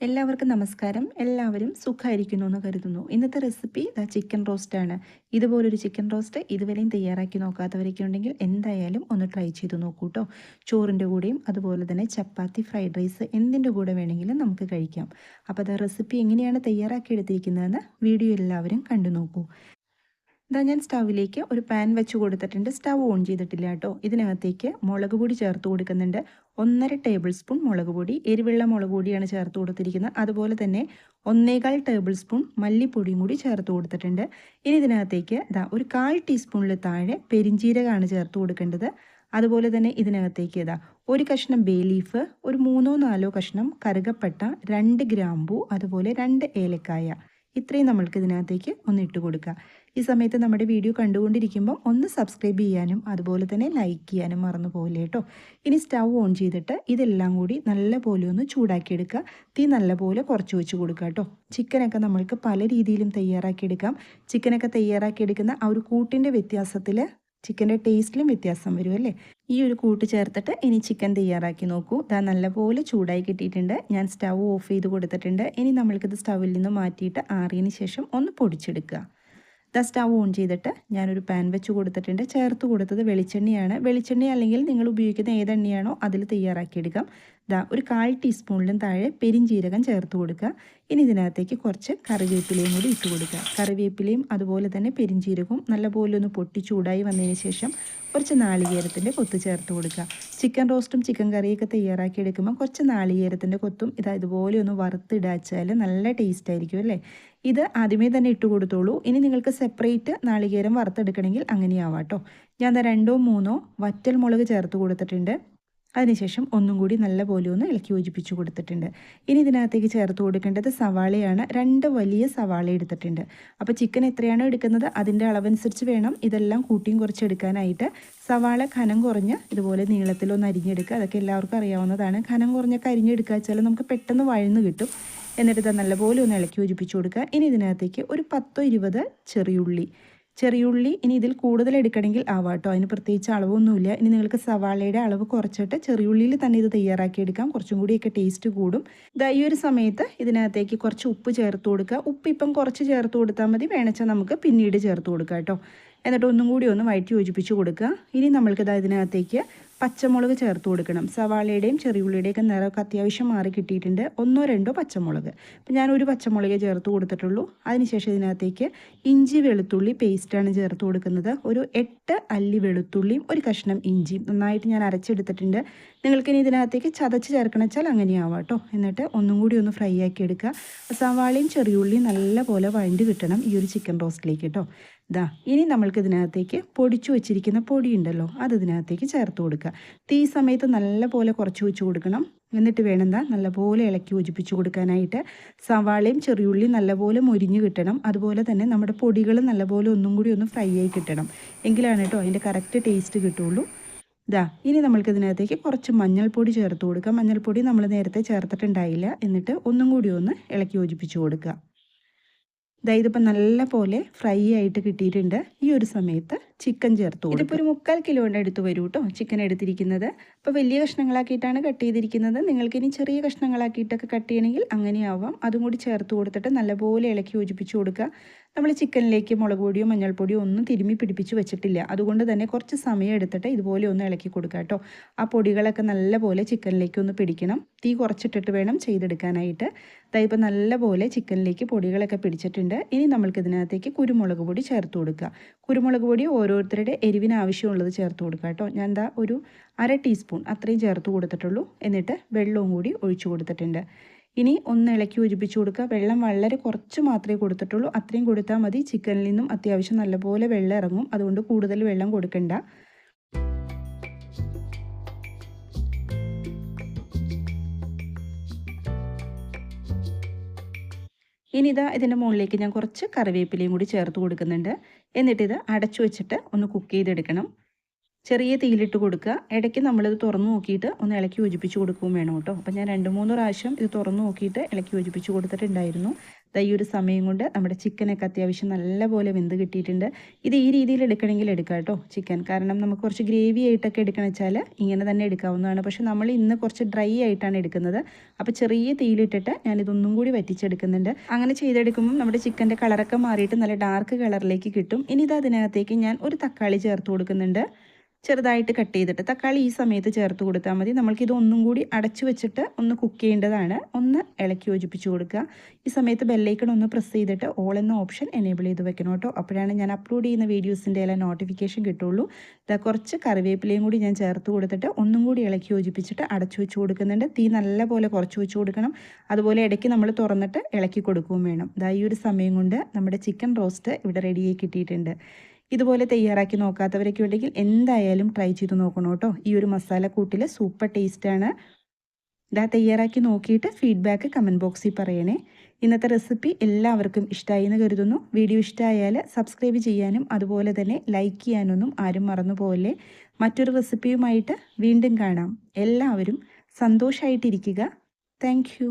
എല്ലാവർക്കും നമസ്കാരം. എല്ലാവരും സുഖമായിരിക്കുന്നു എന്ന് കരുതുന്നു. ഇന്നത്തെ റെസിപ്പി ചിക്കൻ റോസ്റ്റാണ്. ഇതുപോലൊരു ചിക്കൻ റോസ്റ്റ് ഇതുവരെയും തയ്യാറാക്കി നോക്കാത്തവരൊക്കെ ഉണ്ടെങ്കിൽ എന്തായാലും ഒന്ന് ട്രൈ ചെയ്ത് നോക്കൂ കേട്ടോ. ചോറിൻ്റെ കൂടെയും അതുപോലെ തന്നെ ചപ്പാത്തി, ഫ്രൈഡ് റൈസ് എന്തിൻ്റെ കൂടെ വേണമെങ്കിലും നമുക്ക് കഴിക്കാം. അപ്പോൾ അത് റെസിപ്പി എങ്ങനെയാണ് തയ്യാറാക്കി എടുത്തിരിക്കുന്നതെന്ന് വീഡിയോ എല്ലാവരും കണ്ടു നോക്കൂ. ഞാൻ സ്റ്റൗവിലേക്ക് ഒരു പാൻ വെച്ച് കൊടുത്തിട്ടുണ്ട്. സ്റ്റൗ ഓൺ ചെയ്തിട്ടില്ല കേട്ടോ. ഇതിനകത്തേക്ക് മുളക് പൊടി ചേർത്ത് കൊടുക്കുന്നുണ്ട്. 1.5 ടേബിൾ സ്പൂൺ മുളക് പൊടി, എരിവുള്ള മുളക് പൊടിയാണ് ചേർത്ത് കൊടുത്തിരിക്കുന്നത്. അതുപോലെ തന്നെ 1.25 ടേബിൾ സ്പൂൺ മല്ലിപ്പൊടിയും കൂടി ചേർത്ത് കൊടുത്തിട്ടുണ്ട്. ഇനി ഇതിനകത്തേക്ക് ഒരു 1/4 ടീസ്പൂണിൽ താഴെ പെരിഞ്ജീരകമാണ് ചേർത്ത് കൊടുക്കേണ്ടത്. അതുപോലെ തന്നെ ഇതിനകത്തേക്ക് ഒരു കഷ്ണം ബേ ലീഫ്, ഒരു 3-4 കഷ്ണം കറുകപ്പട്ട, 2 ഗ്രാമ്പൂ, അതുപോലെ 2 ഏലക്കായ. ഇത്രയും നമ്മൾക്ക് ഇതിനകത്തേക്ക് ഒന്ന് ഇട്ട് കൊടുക്കുക. ഈ സമയത്ത് നമ്മുടെ വീഡിയോ കണ്ടുകൊണ്ടിരിക്കുമ്പോൾ ഒന്ന് സബ്സ്ക്രൈബ് ചെയ്യാനും അതുപോലെ തന്നെ ലൈക്ക് ചെയ്യാനും മറന്നു പോകില്ല കേട്ടോ. ഇനി സ്റ്റൗ ഓൺ ചെയ്തിട്ട് ഇതെല്ലാം കൂടി നല്ലപോലെ ഒന്ന് ചൂടാക്കിയെടുക്കുക. തീ നല്ലപോലെ കുറച്ച് വെച്ച് കൊടുക്കുക കേട്ടോ. ചിക്കനൊക്കെ നമ്മൾക്ക് പല രീതിയിലും തയ്യാറാക്കിയെടുക്കാം. ചിക്കനൊക്കെ തയ്യാറാക്കിയെടുക്കുന്ന ആ ഒരു കൂട്ടിൻ്റെ വ്യത്യാസത്തിൽ ചിക്കൻ്റെ ടേസ്റ്റിലും വ്യത്യാസം വരും അല്ലേ. ഈ ഒരു കൂട്ട് ചേർത്തിട്ട് ഇനി ചിക്കൻ തയ്യാറാക്കി നോക്കൂ. നല്ലപോലെ ചൂടായി കിട്ടിയിട്ടുണ്ട്. ഞാൻ സ്റ്റൗ ഓഫ് ചെയ്ത് കൊടുത്തിട്ടുണ്ട്. ഇനി നമ്മൾക്കിത് സ്റ്റൗവിൽ നിന്ന് മാറ്റിയിട്ട് ആറിയതിന് ശേഷം ഒന്ന് പൊടിച്ചെടുക്കുക. സ്റ്റൗ ഓൺ ചെയ്തിട്ട് ഞാനൊരു പാൻ വെച്ച് കൊടുത്തിട്ടുണ്ട്. ചേർത്ത് കൊടുത്തത് വെളിച്ചെണ്ണയാണ്. വെളിച്ചെണ്ണ അല്ലെങ്കിൽ നിങ്ങൾ ഉപയോഗിക്കുന്ന ഏത് എണ്ണയാണോ അതിൽ തയ്യാറാക്കിയെടുക്കാം. ഒരു 1/4 ടീസ്പൂണിലും താഴെ പെരിഞ്ജീരകം ചേർത്ത് കൊടുക്കുക. ഇനി ഇതിനകത്തേക്ക് കുറച്ച് കറിവേപ്പിലയും കൂടി ഇട്ട് കൊടുക്കുക. കറിവേപ്പിലയും അതുപോലെ തന്നെ പെരിഞ്ജീരകവും നല്ലപോലെ ഒന്ന് പൊട്ടി ചൂടായി വന്നതിന് ശേഷം കുറച്ച് നാളികേരത്തിൻ്റെ കൊത്ത് ചേർത്ത് കൊടുക്കുക. ചിക്കൻ റോസ്റ്റും ചിക്കൻ കറിയൊക്കെ തയ്യാറാക്കി എടുക്കുമ്പോൾ കുറച്ച് നാളികേരത്തിൻ്റെ കൊത്തും ഇതുപോലെ ഒന്ന് വറുത്തിടാച്ചാൽ നല്ല ടേസ്റ്റ് ആയിരിക്കും അല്ലേ. ഇത് ആദ്യമേ തന്നെ ഇട്ട് കൊടുത്തോളൂ. ഇനി നിങ്ങൾക്ക് സെപ്പറേറ്റ് നാളികേരം വറുത്തെടുക്കണമെങ്കിൽ അങ്ങനെയാവാം കേട്ടോ. ഞാൻ 2-3 വറ്റൽ മുളക് ചേർത്ത് കൊടുത്തിട്ടുണ്ട്. അതിനുശേഷം ഒന്നും കൂടി നല്ലപോലെ ഒന്ന് ഇളക്കി യോജിപ്പിച്ച് കൊടുത്തിട്ടുണ്ട്. ഇനി ഇതിനകത്തേക്ക് ചേർത്ത് കൊടുക്കേണ്ടത് സവാളയാണ്. 2 വലിയ സവാള എടുത്തിട്ടുണ്ട്. അപ്പോൾ ചിക്കൻ എത്രയാണോ എടുക്കുന്നത് അതിൻ്റെ അളവനുസരിച്ച് വേണം ഇതെല്ലാം കൂട്ടിയും കുറച്ച് എടുക്കാനായിട്ട്. സവാള കനം കുറഞ്ഞ് ഇതുപോലെ നീളത്തിലൊന്ന് അരിഞ്ഞെടുക്കുക. അതൊക്കെ എല്ലാവർക്കും അറിയാവുന്നതാണ്. കനം കുറഞ്ഞൊക്കെ അരിഞ്ഞെടുക്കുക വെച്ചാൽ നമുക്ക് പെട്ടെന്ന് വഴന്ന് കിട്ടും. എന്നിട്ട് നല്ലപോലെ ഒന്ന് ഇളക്കി യോജിപ്പിച്ച് കൊടുക്കുക. ഇനി ഇതിനകത്തേക്ക് ഒരു 10-20 ചെറിയുള്ളി ഇനി ഇതിൽ കൂടുതൽ എടുക്കണമെങ്കിൽ ആവാട്ടോ. അതിന് പ്രത്യേകിച്ച് അളവൊന്നുമില്ല. ഇനി നിങ്ങൾക്ക് സവാളയുടെ അളവ് കുറച്ചിട്ട് ചെറിയുള്ളിയിൽ തന്നെ ഇത് തയ്യാറാക്കിയെടുക്കാം. കുറച്ചും കൂടിയൊക്കെ ടേസ്റ്റ് കൂടും. ഈ ഒരു സമയത്ത് ഇതിനകത്തേക്ക് കുറച്ച് ഉപ്പ് ചേർത്ത് കൊടുക്കുക. ഉപ്പ് ഇപ്പം കുറച്ച് ചേർത്ത് കൊടുത്താൽ മതി. വേണമെച്ചാൽ നമുക്ക് പിന്നീട് ചേർത്ത് കൊടുക്കാം കേട്ടോ. എന്നിട്ട് ഒന്നും കൂടി ഒന്ന് വഴറ്റി യോജിപ്പിച്ച് കൊടുക്കുക. ഇനി നമ്മൾക്ക് ഇതിനകത്തേക്ക് പച്ചമുളക് ചേർത്ത് കൊടുക്കണം. സവാളയുടെയും ചെറിയുള്ളിയുടെയൊക്കെ നിറമൊക്കെ അത്യാവശ്യം മാറി കിട്ടിയിട്ടുണ്ട്. 1-2 പച്ചമുളക്. അപ്പം ഞാൻ ഒരു പച്ചമുളകേ ചേർത്ത് കൊടുത്തിട്ടുള്ളൂ. അതിനുശേഷം ഇതിനകത്തേക്ക് ഇഞ്ചി വെളുത്തുള്ളി പേസ്റ്റാണ് ചേർത്ത് കൊടുക്കുന്നത്. ഒരു 8 അല്ലി വെളുത്തുള്ളിയും ഒരു കഷ്ണം ഇഞ്ചിയും നന്നായിട്ട് ഞാൻ അരച്ചെടുത്തിട്ടുണ്ട്. നിങ്ങൾക്കിനി ഇതിനകത്തേക്ക് ചതച്ച് ചേർക്കണം വെച്ചാൽ അങ്ങനെയാവാം കേട്ടോ. എന്നിട്ട് ഒന്നും കൂടി ഒന്ന് ഫ്രൈ ആക്കി എടുക്കുക. സവാളയും ചെറിയുള്ളിയും നല്ലപോലെ വഴണ്ടി കിട്ടണം ഈ ഒരു ചിക്കൻ റോസ്റ്റിലേക്ക് കേട്ടോ. ഇനി നമ്മൾക്ക് ഇതിനകത്തേക്ക് പൊടിച്ചു വെച്ചിരിക്കുന്ന പൊടി ഉണ്ടല്ലോ അത് ഇതിനകത്തേക്ക് ചേർത്ത് കൊടുക്കുക. തീ സമയത്ത് നല്ലപോലെ കുറച്ച് വെച്ച് കൊടുക്കണം. എന്നിട്ട് വേണം നല്ലപോലെ ഇളക്കി യോജിപ്പിച്ച് കൊടുക്കാനായിട്ട്. സവാളയും ചെറിയുള്ളിയും നല്ലപോലെ മൊരിഞ്ഞ് കിട്ടണം. അതുപോലെ തന്നെ നമ്മുടെ പൊടികൾ നല്ലപോലെ ഒന്നും കൂടി ഒന്ന് ഫ്രൈ ആയി കിട്ടണം. എങ്കിലാണ് കേട്ടോ അതിൻ്റെ കറക്റ്റ് ടേസ്റ്റ് കിട്ടുള്ളൂ. ഇനി നമ്മൾക്ക് ഇതിനകത്തേക്ക് കുറച്ച് മഞ്ഞൾപ്പൊടി ചേർത്ത് കൊടുക്കുക. മഞ്ഞൾപ്പൊടി നമ്മൾ നേരത്തെ ചേർത്തിട്ടുണ്ടായില്ല. എന്നിട്ട് ഒന്നും കൂടി ഒന്ന് ഇളക്കി യോജിപ്പിച്ച് കൊടുക്കുക. ഇതിപ്പോൾ നല്ല പോലെ ഫ്രൈ ആയിട്ട് കിട്ടിയിട്ടുണ്ട്. ഈ ഒരു സമയത്ത് ചിക്കൻ ചേർത്ത് കൊടുക്കും. ഇതിപ്പോൾ ഒരു 3/4 കിലോയുടെ അടുത്ത് വരും കേട്ടോ ചിക്കൻ എടുത്തിരിക്കുന്നത്. അപ്പോൾ വലിയ കഷ്ണങ്ങളാക്കിയിട്ടാണ് കട്ട് ചെയ്തിരിക്കുന്നത്. നിങ്ങൾക്കിനി ചെറിയ കഷ്ണങ്ങളാക്കിയിട്ടൊക്കെ കട്ട് ചെയ്യണമെങ്കിൽ അങ്ങനെയാവാം. അതും കൂടി ചേർത്ത് കൊടുത്തിട്ട് നല്ലപോലെ ഇളക്കി യോജിപ്പിച്ച് കൊടുക്കുക. നമ്മൾ ചിക്കനിലേക്ക് മുളക് പൊടിയോ മഞ്ഞൾപ്പൊടിയോ ഒന്നും തിരുമ്മി പിടിപ്പിച്ച് വെച്ചിട്ടില്ല. അതുകൊണ്ട് തന്നെ കുറച്ച് സമയം എടുത്തിട്ട് ഇതുപോലെ ഒന്ന് ഇളക്കി കൊടുക്കുക കേട്ടോ. ആ പൊടികളൊക്കെ നല്ലപോലെ ചിക്കനിലേക്ക് ഒന്ന് പിടിക്കണം. തീ കുറച്ചിട്ടിട്ട് വേണം ചെയ്തെടുക്കാനായിട്ട്. ഇപ്പോൾ നല്ലപോലെ ചിക്കനിലേക്ക് പൊടികളൊക്കെ പിടിച്ചിട്ടുണ്ട്. ഇനി നമ്മൾക്ക് ഇതിനകത്തേക്ക് കുരുമുളക് പൊടി ചേർത്ത് കൊടുക്കുക. കുരുമുളക് പൊടി ഓരോരുത്തരുടെ എരിവിന് ആവശ്യമുള്ളത് ചേർത്ത് കൊടുക്കുക കേട്ടോ. ഞാൻ ഒരു 1/2 ടീസ്പൂൺ അത്രയും ചേർത്ത് കൊടുത്തിട്ടുള്ളൂ. എന്നിട്ട് വെള്ളവും കൂടി ഒഴിച്ചു കൊടുത്തിട്ടുണ്ട്. ഇനി ഒന്ന് ഇളക്കി യോജിപ്പിച്ച് കൊടുക്കുക. വെള്ളം വളരെ കുറച്ച് മാത്രമേ കൊടുത്തിട്ടുള്ളൂ. അത്രയും കൊടുത്താൽ മതി. ചിക്കനിൽ നിന്നും അത്യാവശ്യം നല്ലപോലെ വെള്ളം ഇറങ്ങും. അതുകൊണ്ട് കൂടുതൽ വെള്ളം കൊടുക്കണ്ട. ഇനി ഇതിൻ്റെ മുകളിലേക്ക് ഞാൻ കുറച്ച് കറിവേപ്പിലയും കൂടി ചേർത്ത് കൊടുക്കുന്നുണ്ട്. എന്നിട്ടിത് അടച്ചു വെച്ചിട്ട് ഒന്ന് കുക്ക് ചെയ്തെടുക്കണം. ചെറിയ തീയിലിട്ട് കൊടുക്കുക. ഇടയ്ക്ക് നമ്മളിത് തുറന്നു നോക്കിയിട്ട് ഒന്ന് ഇളക്കി യോജിപ്പിച്ച് കൊടുക്കുകയും വേണം കേട്ടോ. അപ്പം ഞാൻ 2-3 പ്രാവശ്യം ഇത് തുറന്നു നോക്കിയിട്ട് ഇളക്കി യോജിപ്പിച്ച് കൊടുത്തിട്ടുണ്ടായിരുന്നു. ഈ ഒരു സമയം കൊണ്ട് നമ്മുടെ ചിക്കനൊക്കെ അത്യാവശ്യം നല്ലപോലെ വെന്ത് കിട്ടിയിട്ടുണ്ട്. ഇത് ഈ രീതിയിൽ എടുക്കണമെങ്കിൽ എടുക്കാം കേട്ടോ ചിക്കൻ. കാരണം നമുക്ക് കുറച്ച് ഗ്രേവി ആയിട്ടൊക്കെ എടുക്കണമെന്ന് വെച്ചാൽ ഇങ്ങനെ തന്നെ എടുക്കാവുന്നതാണ്. പക്ഷേ നമ്മൾ ഇന്ന് കുറച്ച് ഡ്രൈ ആയിട്ടാണ് എടുക്കുന്നത്. അപ്പോൾ ചെറിയ തീയിലിട്ടിട്ട് ഞാനിതൊന്നും കൂടി വറ്റിച്ചെടുക്കുന്നുണ്ട്. അങ്ങനെ ചെയ്തെടുക്കുമ്പോൾ നമ്മുടെ ചിക്കൻ്റെ കളറൊക്കെ മാറിയിട്ട് നല്ല ഡാർക്ക് കളറിലേക്ക് കിട്ടും. ഇനി ഇത് അതിനകത്തേക്ക് ഞാൻ ഒരു തക്കാളി ചേർത്ത് കൊടുക്കുന്നുണ്ട്. ചെറുതായിട്ട് കട്ട് ചെയ്തിട്ട് തക്കാളി ഈ സമയത്ത് ചേർത്ത് കൊടുത്താൽ മതി. നമ്മൾക്കിത് ഒന്നും കൂടി അടച്ചു വെച്ചിട്ട് ഒന്ന് കുക്ക് ചെയ്യേണ്ടതാണ്. ഒന്ന് ഇളക്കി യോജിപ്പിച്ച് കൊടുക്കുക. ഈ സമയത്ത് ബെല്ലൈക്കൺ ഒന്ന് പ്രസ് ചെയ്തിട്ട് ഓൾ എന്ന ഓപ്ഷൻ എനേബിൾ ചെയ്ത് വെക്കണം കേട്ടോ. അപ്പോഴാണ് ഞാൻ അപ്ലോഡ് ചെയ്യുന്ന വീഡിയോസിൻ്റെ എല്ലാം നോട്ടിഫിക്കേഷൻ കിട്ടുള്ളൂ. കുറച്ച് കറിവേപ്പിലയും കൂടി ഞാൻ ചേർത്ത് കൊടുത്തിട്ട് ഒന്നും കൂടി ഇളക്കി യോജിപ്പിച്ചിട്ട് അടച്ചു വെച്ച് കൊടുക്കുന്നുണ്ട്. തീ നല്ലപോലെ കുറച്ച് വെച്ച് കൊടുക്കണം. അതുപോലെ ഇടയ്ക്ക് നമ്മൾ തുറന്നിട്ട് ഇളക്കി കൊടുക്കുകയും വേണം. ഈ ഒരു സമയം കൊണ്ട് നമ്മുടെ ചിക്കൻ റോസ്റ്റ് ഇവിടെ റെഡിയായി കിട്ടിയിട്ടുണ്ട്. ഇതുപോലെ തയ്യാറാക്കി നോക്കാത്തവരൊക്കെ ഉണ്ടെങ്കിൽ എന്തായാലും ട്രൈ ചെയ്ത് നോക്കണം കേട്ടോ. ഈ ഒരു മസാലക്കൂട്ടിൽ സൂപ്പർ ടേസ്റ്റാണ്. തയ്യാറാക്കി നോക്കിയിട്ട് ഫീഡ്ബാക്ക് കമൻറ്റ് ബോക്സിൽ പറയണേ. ഇന്നത്തെ റെസിപ്പി എല്ലാവർക്കും ഇഷ്ടമായി എന്ന് കരുതുന്നു. വീഡിയോ ഇഷ്ടമായാൽ സബ്സ്ക്രൈബ് ചെയ്യാനും അതുപോലെ തന്നെ ലൈക്ക് ചെയ്യാനൊന്നും ആരും മറന്നു പോകല്ലേ. മറ്റൊരു റെസിപ്പിയുമായിട്ട് വീണ്ടും കാണാം. എല്ലാവരും സന്തോഷമായിട്ടിരിക്കുക. Thank you.